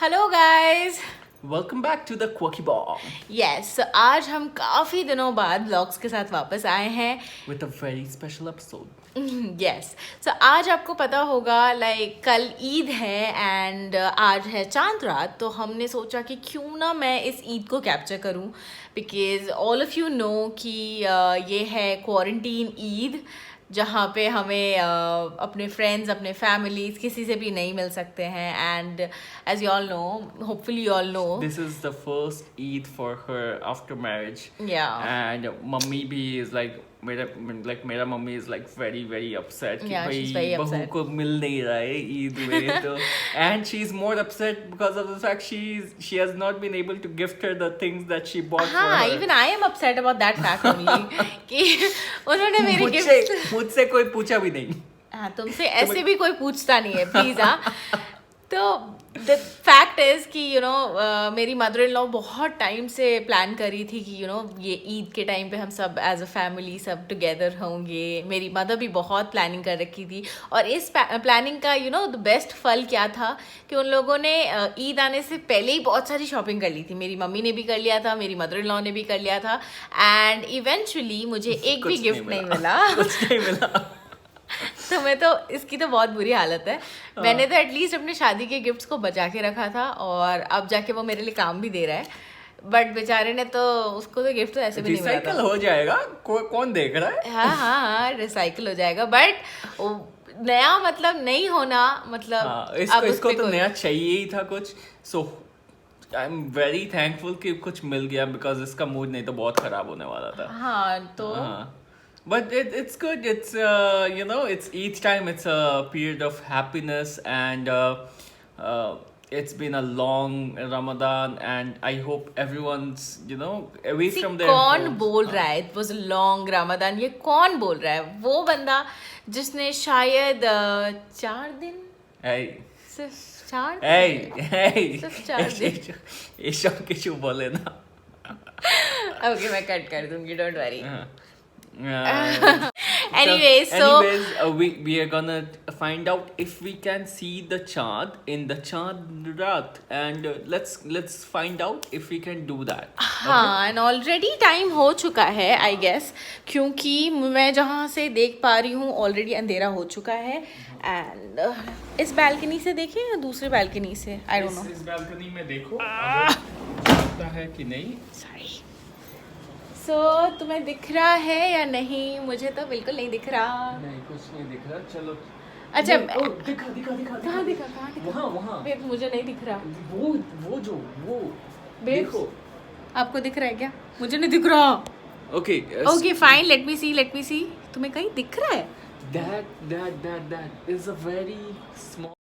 Hello guys. Welcome back to the क्वकी bomb yes, आज हम काफ़ी दिनों बाद व्लॉग्स के साथ वापस आए हैं। With a very special episode. Yes, so आज आपको पता होगा लाइक कल ईद है एंड आज है चांद रात, तो हमने सोचा कि क्यों ना मैं इस ईद को कैप्चर करूं because all of you know कि ये है क्वारंटीन ईद जहाँ पे हमें अपने फ्रेंड्स, अपने फैमिलीज किसी से भी नहीं मिल सकते हैं and as you all know, hopefully you all know, This is the first Eid for her after marriage. Yeah. And mummy भी is like मेरा mummy is like very upset कि Yeah, she's भाई very बहू upset. को मिल नहीं रहा है ईद में तो and she's more upset because of the fact she has not been able to gift her the things that she bought for हाँ, her. even I am upset about that fact only कि उन्होंने मेरे मुझसे कोई पूछा भी नहीं. हाँ, तुमसे ऐसे भी कोई पूछता नहीं है प्लीज। हाँ, तो द फैक्ट इज़ कि मेरी मदर इन लॉ बहुत टाइम से प्लान करी थी कि ये ईद के टाइम पे हम सब एज अ फैमिली सब टुगेदर होंगे। मेरी मदर भी बहुत प्लानिंग कर रखी थी और इस प्लानिंग का द बेस्ट फल क्या था कि उन लोगों ने ईद आने से पहले ही बहुत सारी शॉपिंग कर ली थी। मेरी मम्मी ने भी कर लिया था, मेरी मदर इन लॉ ने भी कर लिया था एंड इवेंचुअली मुझे एक भी गिफ्ट नहीं मिला। कुछ नहीं मिला. तो मैं तो इसकी तो बहुत बुरी हालत है। मैंने तो एटलीस्ट अपने शादी के गिफ्ट्स को बचा के रखा था और अब जाके वो मेरे लिए काम भी दे रहा है, बट बेचारे ने तो उसको तो गिफ्ट तो ऐसे भी नहीं मिला था। रिसाइकल हो जाएगा, कौन देख रहा है. हाँ, रिसाइकल हो जाएगा, बट नया मतलब नहीं होना मतलब हाँ, अब इसको तो कोई- नया चाहिए ही था कुछ. सो आई एम वेरी थैंकफुल कि कुछ मिल गया बिकॉज इसका मूड नहीं तो बहुत खराब होने वाला था. हाँ तो But it's good. It's it's each time it's a period of happiness and it's been a long Ramadan and I hope everyone's away See, from their कौन homes. बोल रहा है इट वाज लॉन्ग रमजान? ये कौन बोल रहा है? वो बंदा जिसने शायद 4 दिन, Hey, सिर्फ 4 hey. सिर्फ 4 दिन। ये सब किसी बोले ना. ओके, मैं कट कर दूंगी, don't worry. Uh, Anyways, so we are gonna find out if we can see the Chand in the Chand Raat and let's find out if we can do that. हाँ, and already time हो चुका है I guess, क्योंकि मैं जहाँ से देख पा रही हूँ ऑलरेडी अंधेरा हो चुका है एंड इस बैल्कनी से देखें या दूसरे बैल्कनी से, आई डोंट नो। इस balcony में देखो दिखता है कि नहीं. सॉरी। सो तुम्हें दिख रहा है या नहीं? मुझे तो बिल्कुल नहीं दिख रहा। नहीं, कुछ नहीं दिख रहा. चलो. अच्छा, दिखा. कहाँ दिखा? वहाँ. बेब, मुझे नहीं दिख रहा। वो बेब, देखो. आपको दिख रहा है क्या? मुझे नहीं दिख रहा। Okay. Okay fine, let me see. तुम्हें कहीं दिख रहा है? That is a very small.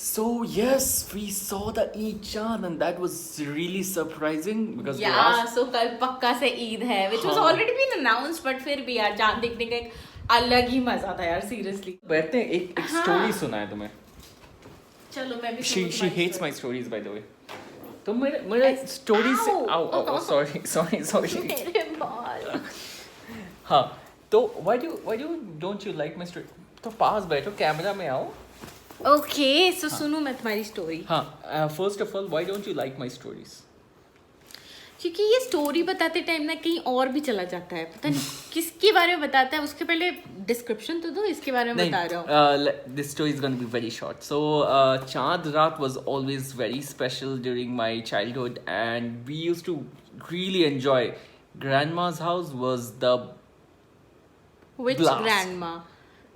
So yes, we saw the Eid Chand and that was really surprising because सो कल पक्का से ईद है which was हाँ. already been announced, but फिर भी यार चांद देखने का एक अलग ही मजा था यार, सीरियसली। बैठते हैं, एक हाँ. स्टोरी सुना है तुम्हें. चलो मैं भी She hates my stories by the way. तो मेरे स्टोरी से आओ sorry. मेरे बाल। हाँ, तो why don't you like my story? तो पास बैठो, कैमरा में आओ. ओके, सो सुनो मैं तुम्हारी स्टोरी। हाँ, first of all, why don't you like my stories? क्योंकि ये स्टोरी बताते टाइम ना कहीं और भी चला जाता है, पता नहीं किसके बारे में बताता है। उसके पहले डिस्क्रिप्शन तो दो, इसके बारे में बता रहा हूँ। This story is going to be very short. So, Chand Raat was always very special during my childhood, and we used to really enjoy. Grandma's house was the Which blast. grandma?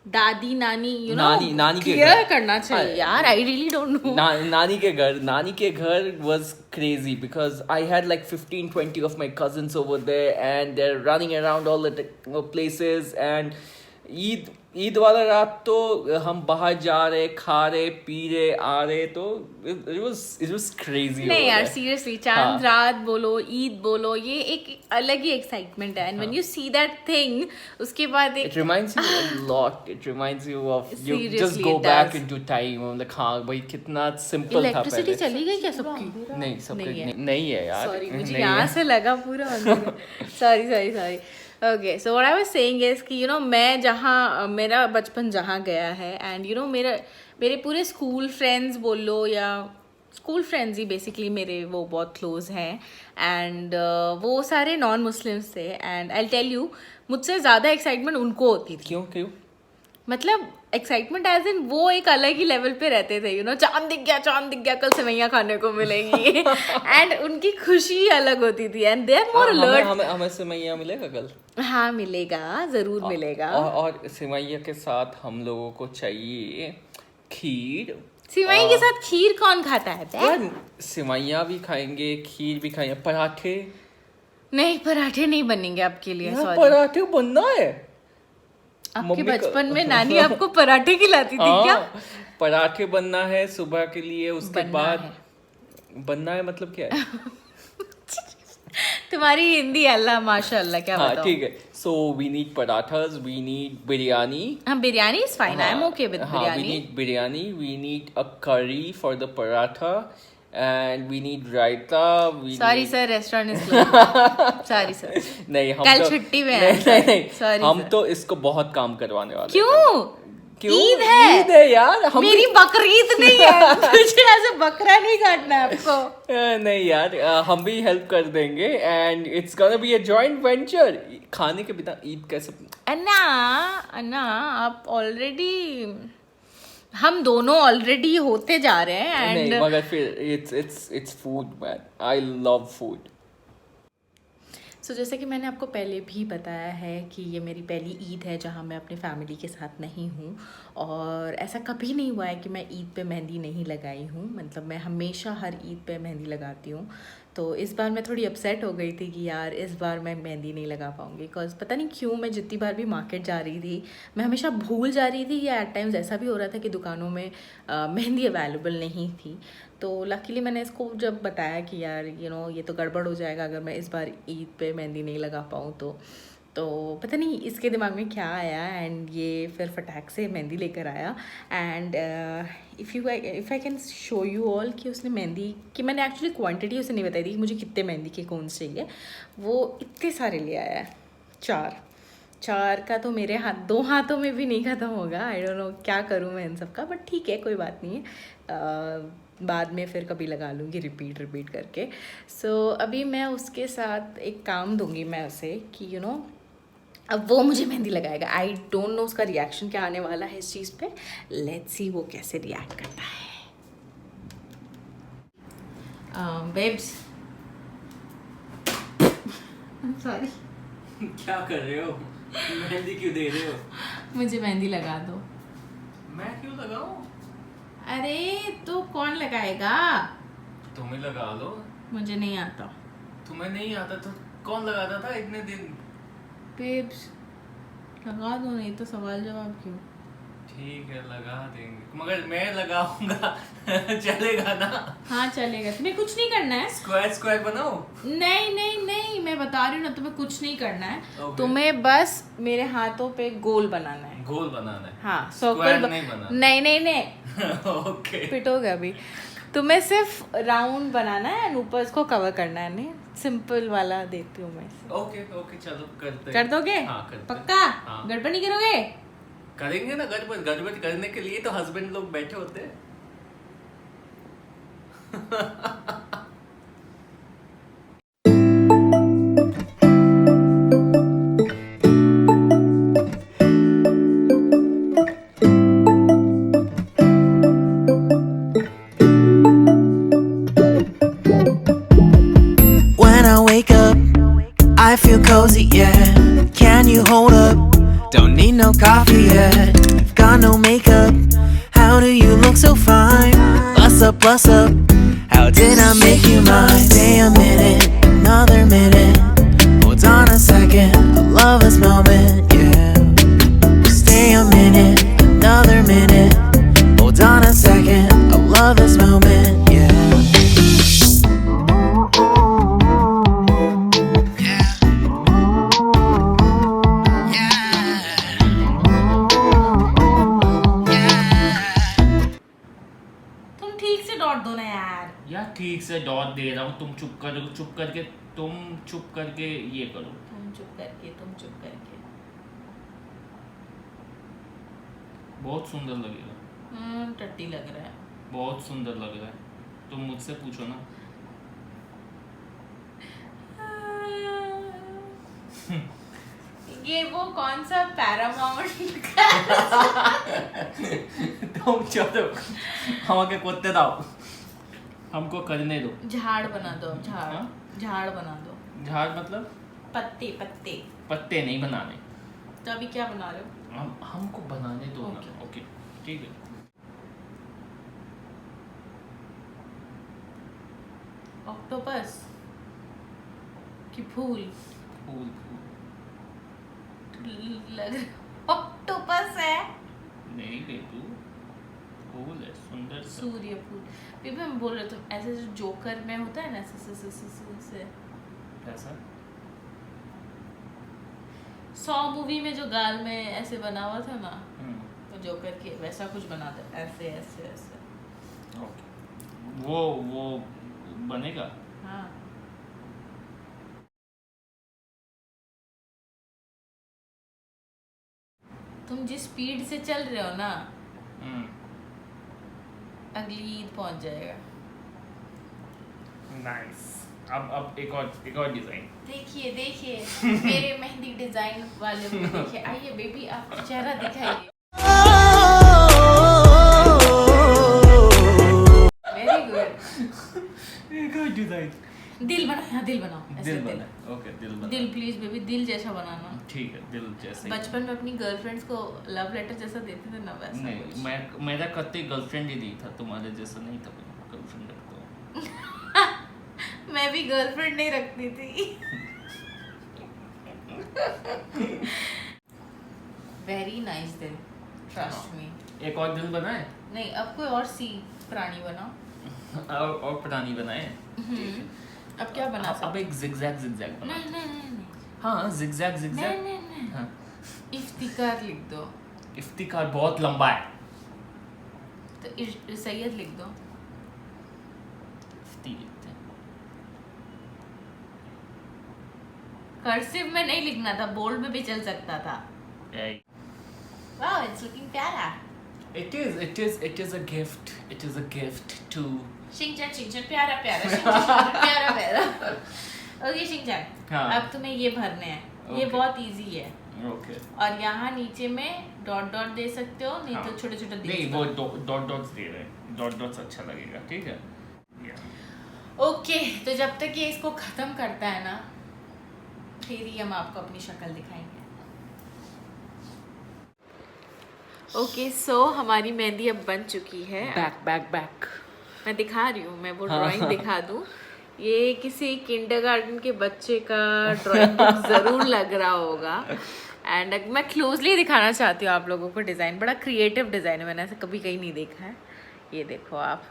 दादी, नानी, नानी के clear घर. करना चाहिए यार, I really don't know. नानी के घर was crazy because I had like 15-20 of my cousins over there and they're running around all the places and Eid वाला रात तो हम बाहर जा रहे, खा रहे, पी रहे, आ रहे, तो it was crazy. नहीं यार, सीरियसली चांद रात बोलो, ईद बोलो, ये एक अलग ही एक्साइटमेंट है. And when you see that thing, उसके बाद एक It reminds you a lot. It reminds you of you just Seriously, go it back does. into time. like हाँ भाई कितना simple था इलेक्ट्रिसिटी पहले. चली गई क्या सबकी? नहीं सबके नहीं है. नहीं है यार. सॉरी, मुझे नहीं यहाँ है. से लगा पूरा. Sorry. Okay, so what I was saying is कि मैं जहाँ, मेरा बचपन जहाँ गया है, एंड मेरे पूरे स्कूल फ्रेंड्स बोल लो, या स्कूल फ्रेंड्स ही बेसिकली मेरे वो बहुत क्लोज हैं. एंड वो सारे नॉन मुस्लिम्स थे. एंड आई टेल यू, मुझसे ज़्यादा एक्साइटमेंट उनको होती थी. क्यों? मतलब एक्साइटमेंट एज इन वो एक अलग ही लेवल पे रहते थे. चांद दिख गया, कल सेवैयाँ खाने को मिलेंगी. एंड उनकी खुशी अलग होती थी. And they are more alert. हमें सेवैयाँ मिलेगा कल? हाँ मिलेगा, जरूर मिलेगा. और सेवैयाँ के साथ हम लोगों को चाहिए खीर. सिवाई के साथ खीर कौन खाता है? यार सेवैयाँ भी खाएंगे, खीर भी खाएंगे, पराठे. नहीं, पराठे नहीं बनेंगे आपके लिए. यार सॉरी, पराठे बनना है. आपके मम्मी का- बचपन में नानी आपको पराठे खिलाती थी क्या? पराठे बनना है सुबह के लिए. उसके बनना बाद है. बनना है मतलब क्या है? तुम्हारी हिंदी अल्लाह माशाल्लाह, क्या हाँ बताऊं. ठीक है. So we need parathas, we need biryani. हाँ, biryani is fine. I am okay with we biryani. Need biryani, we need a curry for the paratha, and we need raita. Sorry sir, restaurant is closed. Sorry sir. नहीं हम कल तो छुट्टी में नहीं. Sorry, हम sir. तो इसको बहुत काम करवाने वाले. क्यों? ईद है. ईद है यार. हम मेरी बकरीद नहीं है. मुझे ऐसे बकरा नहीं काटना है आपको. नहीं यार, हम भी हेल्प कर देंगे. And it's gonna be a joint venture. खाने के बिना ईद कैसे? अन्ना आप ऑलरेडी, हम दोनों ऑलरेडी होते जा रहे हैं. नहीं, एंड मगर फिर it's food man. I love food. So जैसे कि मैंने आपको पहले भी बताया है कि ये मेरी पहली ईद है जहाँ मैं अपने फैमिली के साथ नहीं हूँ. और ऐसा कभी नहीं हुआ है कि मैं ईद पे मेहंदी नहीं लगाई हूँ. मतलब मैं हमेशा हर ईद पे मेहंदी लगाती हूँ. तो इस बार मैं थोड़ी अपसेट हो गई थी कि यार इस बार मैं मेहंदी नहीं लगा पाऊँगी. बिकॉज पता नहीं क्यों, मैं जितनी बार भी मार्केट जा रही थी, मैं हमेशा भूल जा रही थी, या एट टाइम्स ऐसा भी हो रहा था कि दुकानों में मेहंदी अवेलेबल नहीं थी. तो लकीली मैंने इसको जब बताया कि यार ये तो गड़बड़ हो जाएगा अगर मैं इस बार ईद पे मेहंदी नहीं लगा पाऊँ, तो पता नहीं इसके दिमाग में क्या आया. एंड ये फिर फटाक से मेहंदी लेकर आया. And if I can show you all कि उसने मेहंदी की, मैंने एक्चुअली क्वांटिटी उसे नहीं बताई थी कि मुझे कितने मेहंदी के कोन्स चाहिए. वो इतने सारे ले आया है. 4 का तो मेरे दो हाथों में भी नहीं ख़त्म होगा. आई डोंट नो क्या करूँ मैं इन सब का, बट ठीक है, कोई बात नहीं है. बाद में फिर कभी लगा लूँगी रिपीट करके. सो अभी मैं उसके साथ एक काम दूँगी मैं उसे कि अब वो मुझे मेहंदी लगाएगा. आई डोंट नो उसका रिएक्शन क्या आने वाला है इस चीज़ पे. लेट्स सी वो कैसे रिएक्ट करता है. Babes, sorry. क्या कर रहे हो? मेहंदी क्यों दे रहे हो? मुझे मेहंदी लगा दो. मैं क्यों लगाऊं? अरे तो कौन लगाएगा? तुम्हें लगा लो. मुझे नहीं आता. तुम्हें नहीं आता तो कौन लगाता था इतने दिन? बेब्स लगा दो, नहीं तो सवाल जवाब क्यों. ठीक है लगा देंगे, मगर मैं लगाऊंगा. चलेगा ना? हाँ चलेगा. तुम्हें कुछ नहीं करना है. स्क्वायर बनाओ. नहीं, मैं बता रही हूँ ना, तुम्हें कुछ नहीं करना है. Okay. तुम्हें बस मेरे हाथों पे गोल बनाना है. गोल बनाना है. हाँ, Square सर्कल नहीं बनाना. नहीं. ओके. पिटोगे अभी. तुम्हें सिर्फ राउंड बनाना है और ऊपर इसको कवर करना है. नहीं, सिंपल वाला देती हूँ मैं. ओके चलो करते. कर दोगे? हाँ करते. पक्का? हाँ. गड़बड़ नहीं करोगे? करेंगे ना. गड़बड़ करने के लिए तो हस्बैंड लोग बैठे होते हैं. When I wake up, I feel cozy, yeah. Can you hold up? Don't need no coffee yet. Got no makeup. How do you look so fine? Bust up. How did I make you mine? Stay a minute, another minute. Hold on a second, I love this moment, yeah. Stay यार ठीक से dot दे रहा हूँ, तुम चुप करके ये करो। तुम चुप करके बहुत सुंदर लगेगा। टट्टी लग रहा है। बहुत सुंदर लग रहा है, तुम मुझसे पूछो ना। ये वो कौन सा पैरामाउंट तुम चलो, हम आके कुत्ते दाओ, हमको करने दो। झाड़ बना दो, झाड़ हाँ? झाड़ बना दो। झाड़ मतलब पत्ते पत्ते नहीं बनाने। तो अभी क्या बना रहे हो? हमको बनाने दो ना। Okay. ओके ठीक है। ऑक्टोपस कि फूल फूल लग ऑक्टोपस है। नहीं बेटू, फूल है, सुंदर सा। सूर्य फूल। बेबी हम बोल रहे तुम ऐसे जो जोकर में होता है ना ऐसे ऐसा 100 मूवी में जो गाल में ऐसे बना हुआ था ना, हम्म, तो जोकर के वैसा कुछ बना दो, ऐसे ओके। वो बनेगा। हाँ। तुम जिस स्पीड से चल रहे हो ना, हम्म, अगली ईद पहुंच जाएगा। नाइस। अब एक और डिजाइन। देखिए मेरे मेहंदी डिजाइन वाले को देखिए। आइए बेबी, आप चेहरा दिखाइए। Very good. एक और डिजाइन। दिल बनाओ, हाँ दिल बनाओ, ऐसे दिल बना। ओके, दिल बना। दिल प्लीज बेबी, दिल जैसा बनाना। ठीक है, दिल जैसे। बचपन में अपनी गर्लफ्रेंड्स को लव लेटर जैसा देते थे ना, वैसा नहीं, कुछ। मेरा कत्ते गर्लफ्रेंड ही नहीं था, तुम्हारे जैसा नहीं था। गर्लफ्रेंड रखता हूँ। मैं भी गर्लफ्रेंड नहीं रखती थी। वेरी नाइस दिल, ट्रस्ट मी। एक और दिल बनाए। नहीं, अब कोई और सी प्राणी बनाओ। और प्राणी बनाए। अब क्या बना अब एक जिगजैग बना। नहीं। हाँ, जिगजैग। नहीं। हाँ, इफ्तिकार लिख दो। इफ्तिकार बहुत लंबा है। तो सैयद लिख दो। कर्सिव में नहीं लिखना था, बोल्ड में भी चल सकता था। वाओ, इट्स लुकिंग प्यारा। It is a gift. It is a gift to. Shinchan प्यारा प्यारा। ओके शिंचन, हाँ। अब तुम्हें ये भरने हैं। ये Okay. बहुत इजी है। Okay. और यहाँ नीचे में डॉट दे सकते हो, नहीं हाँ। तो छोटे छोटे नहीं, वो डॉट्स दे रहे हैं। डॉट्स अच्छा लगेगा, ठीक है। ओके, तो जब तक ये इसको खत्म करता है ना, फिर ही हम आपको अपनी शक्ल दिखाएंगे। ओके, सो हमारी मेहंदी अब बन चुकी है। बैक। मैं दिखा रही हूँ, मैं वो हाँ। ड्राइंग दिखा दूँ। ये किसी किंडरगार्टन के बच्चे का ड्राइंग बुक जरूर लग रहा होगा। एंड मैं क्लोजली दिखाना चाहती हूँ आप लोगों को। डिज़ाइन बड़ा क्रिएटिव डिज़ाइन है, मैंने ऐसा कभी कहीं नहीं देखा है। ये देखो आप।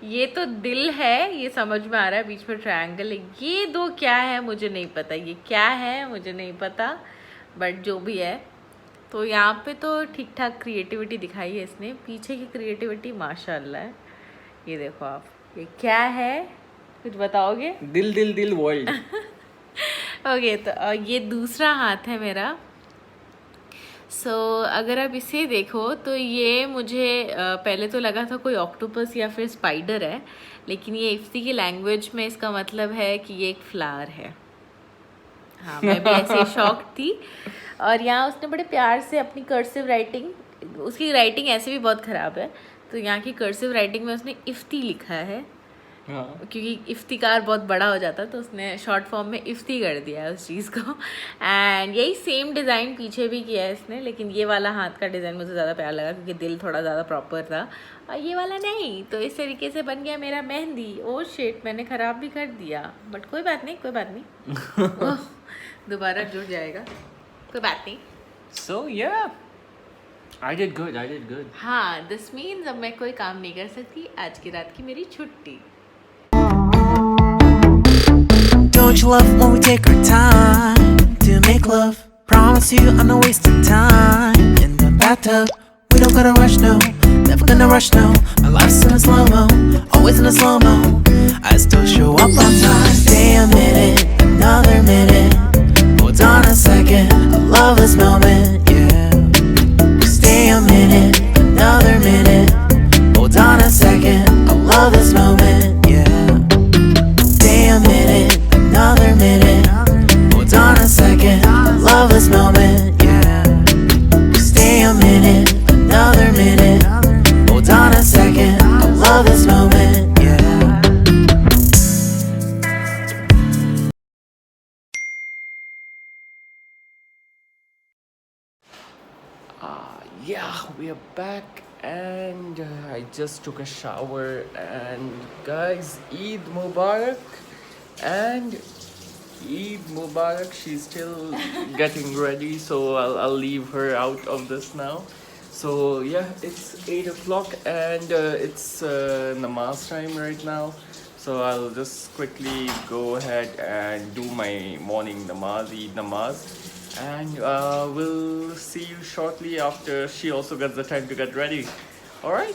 ये तो दिल है, ये समझ में आ रहा है, बीच में ट्रायंगल है। ये दो क्या है मुझे नहीं पता, ये क्या है मुझे नहीं पता, बट जो भी है। तो यहाँ पे तो ठीक ठाक क्रिएटिविटी दिखाई है इसने। पीछे की क्रिएटिविटी माशाल्लाह है। ये देखो आप, ये क्या है, कुछ बताओगे? दिल वर्ल्ड। ओके, तो ये दूसरा हाथ है मेरा। सो अगर आप इसे देखो तो ये मुझे पहले तो लगा था कोई ऑक्टोपस या फिर स्पाइडर है, लेकिन ये इफ्ती की लैंग्वेज में इसका मतलब है कि ये एक फ्लावर है। हाँ, मैं भी ऐसे शॉक थी। और यहाँ उसने बड़े प्यार से अपनी कर्सिव राइटिंग, उसकी राइटिंग ऐसे भी बहुत ख़राब है, तो यहाँ की कर्सिव राइटिंग में उसने इफ्ती लिखा है। हाँ। क्योंकि इफ्तिकार बहुत बड़ा हो जाता तो उसने शॉर्ट फॉर्म में इफ्ती कर दिया है उस चीज़ को। एंड यही सेम डिज़ाइन पीछे भी किया है इसने, लेकिन ये वाला हाथ का डिज़ाइन मुझे ज़्यादा प्यारा लगा क्योंकि दिल थोड़ा ज़्यादा प्रॉपर था, और ये वाला नहीं। तो इस तरीके से बन गया मेरा मेहंदी। ओ शिट, मैंने ख़राब भी कर दिया, बट कोई बात नहीं। दोबारा जुड़ जाएगा, कोई बात नहीं। So yeah, I did good. हाँ, दिस मीन्स अब मैं कोई काम नहीं कर सकती। आज की रात की मेरी छुट्टी। Don't you love when we take our time to make love? Promise you I'm not wasting time in the bathtub. We don't gotta rush, no. Never gonna rush, no. My life's in a slow-mo, always in a slow-mo. I still show up on time. Stay a minute, another minute. Hold on a second, I love this moment, yeah. Stay a minute, another minute. Hold on a second, I love this moment, yeah. Stay a minute, another minute. Hold on a second, I love this moment, yeah. Stay a minute, another minute. Hold on a second, I love this moment, yeah. Yeah, we are back and I just took a shower and guys, Eid Mubarak and Eid Mubarak. She's still getting ready, so I'll leave her out of this now. So yeah, it's 8 o'clock and it's namaz time right now. So I'll just quickly go ahead and do my morning namaz, Eid namaz. And we'll see you shortly after she also gets the time to get ready. Alright?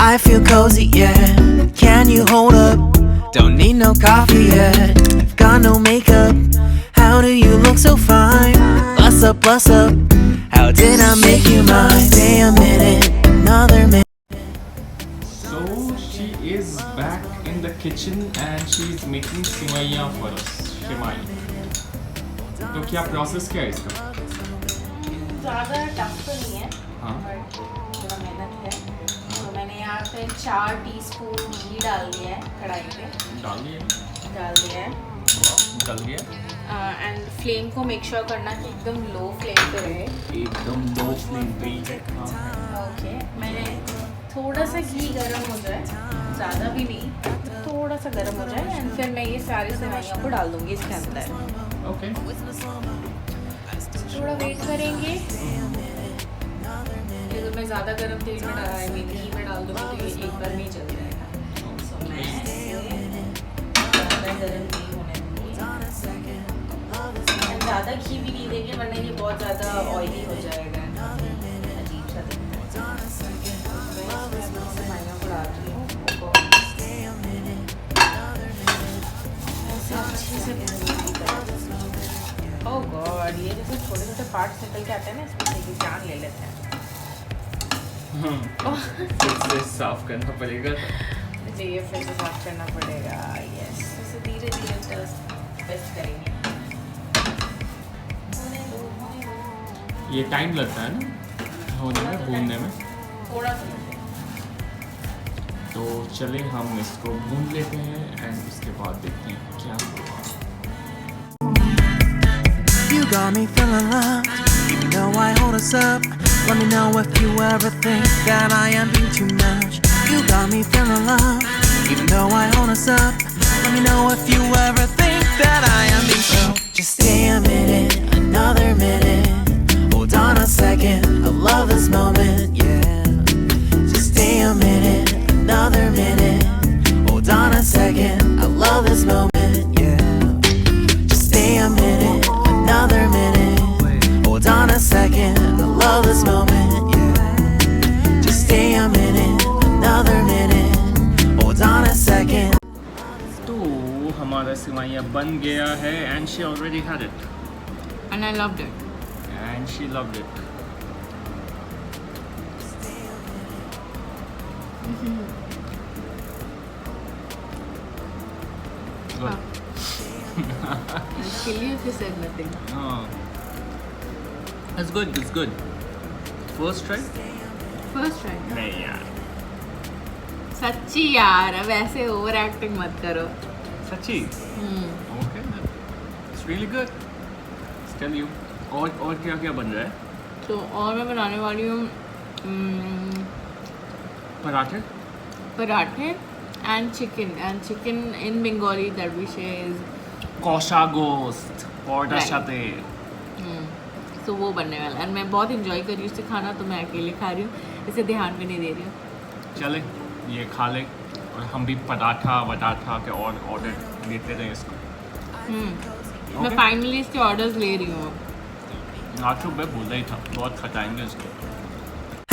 I feel cozy, yeah. Can you hold up? Don't need no coffee yet. Got no makeup. How do you look so fine? Bless up, bless up. How did I make you mine? Stay a minute, another minute. So she is back in the kitchen and she's making सेवइयां for us. सेवई. तो क्या process क्या है इसका? ज़्यादा tough तो नहीं है, हाँ. बट थोड़ा मेहनत है. तो मैंने यहाँ पे 4 टीस्पून घी डाल दिया है कढ़ाई पे. डाल दिया है. एंड फ्लेम को मेक श्योर करना कि एकदम लो फ्लेम पे रहे. एकदम लो फ्लेम पे. ओके, मैंने थोड़ा सा घी गर्म हो जाए, ज़्यादा भी नहीं, थोड़ा सा गर्म हो जाए एंड फिर मैं ये सारी सेवइयों को डाल दूँगी इसके अंदर. ओके. थोड़ा वेट करेंगे. अगर मैं ज़्यादा गर्म तेल में डाला है, घी में डाल दूँगी तो ये एक बार में ही चल जाएगा. So, मैं ज़्यादा गर्म नहीं होने दूँगी. ज़्यादा घी भी नहीं देंगे वरना ये बहुत ज़्यादा ऑयली हो जाएगा, अजीब सा दिखता है. सेवइयों को डाल रही हूँ. अच्छे से ओह गॉड, ये जैसे छोटे छोटे पार्ट्स निकल के आते हैं ना, इसमें से की जान ले लेते हैं. फिर से साफ करना पड़ेगा. मुझे ये फिर से साफ करना पड़ेगा. यस, इसे धीरे धीरे बेस्ट करेंगे. ये टाइम लगता है ना होने में, भूनने में. थोड़ा सा लगेगा. तो चले हम इसको भून लेते हैं एंड उसके बाद देखते हैं क्या होगा. You got me feeling loved, even though I hold us up. Let me know if you ever think that I am being too much. You got me feeling loved, even though I hold us up. Let me know if you ever think that I am being so. Just stay a minute, another minute. Hold on a second, I love this moment, yeah. Just stay a minute, another minute. Hold on a second, I love this moment, yeah. Just stay a minute, another minute. Hold on a second, I love this moment, yeah. Just stay a minute, another minute. Hold on a second. तो हमारा सेवइयां बन गया है and she already had it And I loved it. And she loved it. Good. Kill you if you said nothing. Oh. It's good, it's good. First try? First try. नहीं यार. सच्ची यार, अब ऐसे ओवर एक्टिंग मत करो. सच्ची? Okay, it's really good. Let's tell you. और क्या क्या बन रहा है? तो और मैं बनाने वाली हूँ पराठे? पराठे and chicken in Bengali that we say is कौशा गोश्त और Right. साथे. तो वो बनने वाला है और मैं बहुत इंजॉय कर रही हूँ उससे खाना तो मैं अकेले खा रही हूँ इसे ध्यान भी नहीं दे रही हूँ चले ये खा ले और हम भी पराठा वटाठा के और ऑर्डर देते रहे इसको. मैं फाइनली इसके ऑर्डर्स ले रही हूँ आज तो मैं बोल रही था बहुत खटाएंगे इसको.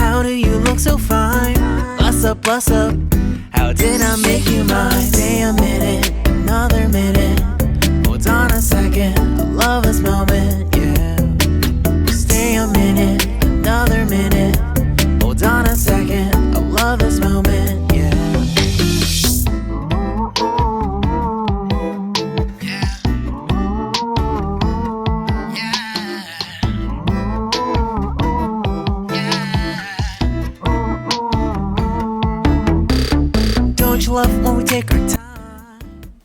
How do you look so fine? Bust up, bust up. How did I make you mine? Stay a minute, another minute. Hold on a second, I love this moment, yeah. Stay a minute, another minute. Hold on a second, I love this moment, yeah. Don't you love when we take our time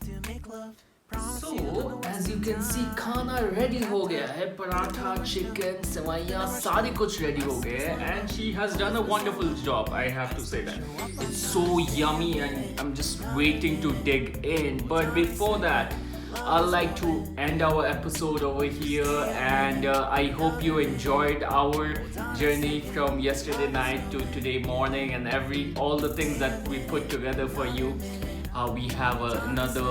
to make love? So, as you can see, खाना ready हो गया है. Paratha, chicken, सेवइयाँ सारी कुछ ready हो गए हैं. And she has done a wonderful job, I have to say that. It's so yummy and I'm just waiting to dig in. But before that, I'd like to end our episode over here, and I hope you enjoyed our journey from yesterday night to today morning and all the things that we put together for you. We have another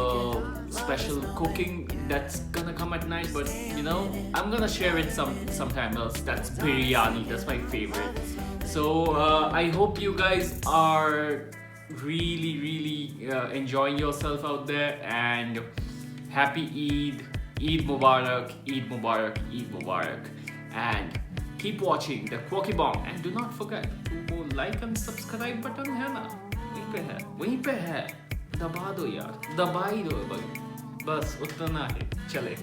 special cooking that's gonna come at night, but you know, I'm gonna share it sometime else. That's biryani. That's my favorite. So I hope you guys are really enjoying yourself out there, and happy Eid Mubarak, Eid Mubarak, Eid Mubarak, and keep watching the Quirky Bomb, and do not forget वो like and subscribe button है ना, वहीं पे है, दबा दो यार, दबा ही दो भाई, बस उतना ही. चले,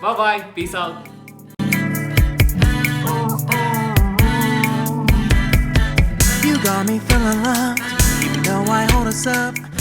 bye bye, peace out. You got me feeling loved, even though I hold us up.